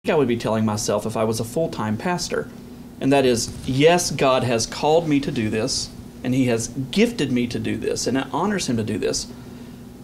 I would be telling myself if I was a full-time pastor. And that is, yes, God has called me to do this, and He has gifted me to do this, and it honors Him to do this.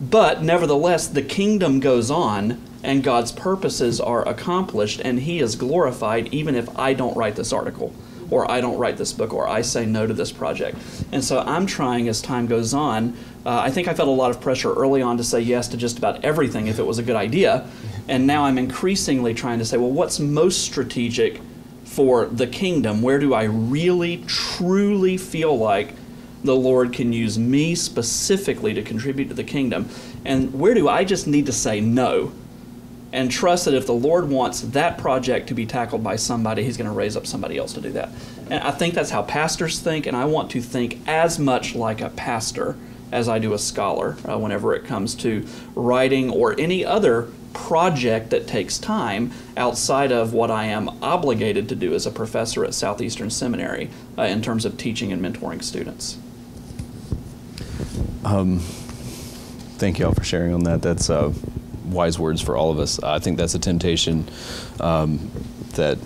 But nevertheless, the kingdom goes on, and God's purposes are accomplished, and He is glorified even if I don't write this article, or I don't write this book, or I say no to this project. And so I'm trying, as time goes on, I think I felt a lot of pressure early on to say yes to just about everything if it was a good idea. And now I'm increasingly trying to say, well, what's most strategic for the kingdom? Where do I really, truly feel like the Lord can use me specifically to contribute to the kingdom? And where do I just need to say no? And trust that if the Lord wants that project to be tackled by somebody, He's going to raise up somebody else to do that. And I think that's how pastors think, and I want to think as much like a pastor as I do a scholar whenever it comes to writing or any other project that takes time outside of what I am obligated to do as a professor at Southeastern Seminary in terms of teaching and mentoring students. Thank you all for sharing on that. That's wise words for all of us. I think that's a temptation that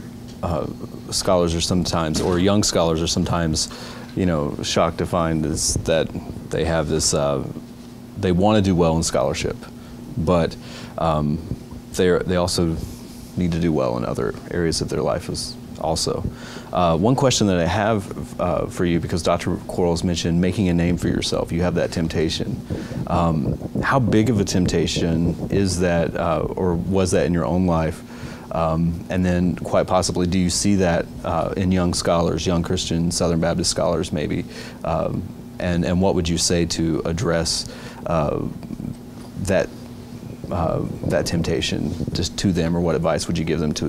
scholars are sometimes, or young scholars are sometimes, shocked to find is that they have this, they want to do well in scholarship, but they also need to do well in other areas of their life as also. One question that I have for you, because Dr. Quarles mentioned making a name for yourself, you have that temptation. How big of a temptation is that, or was that in your own life? And then quite possibly, do you see that in young scholars, young Christian Southern Baptist scholars maybe? And what would you say to address that temptation just to them, or what advice would you give them to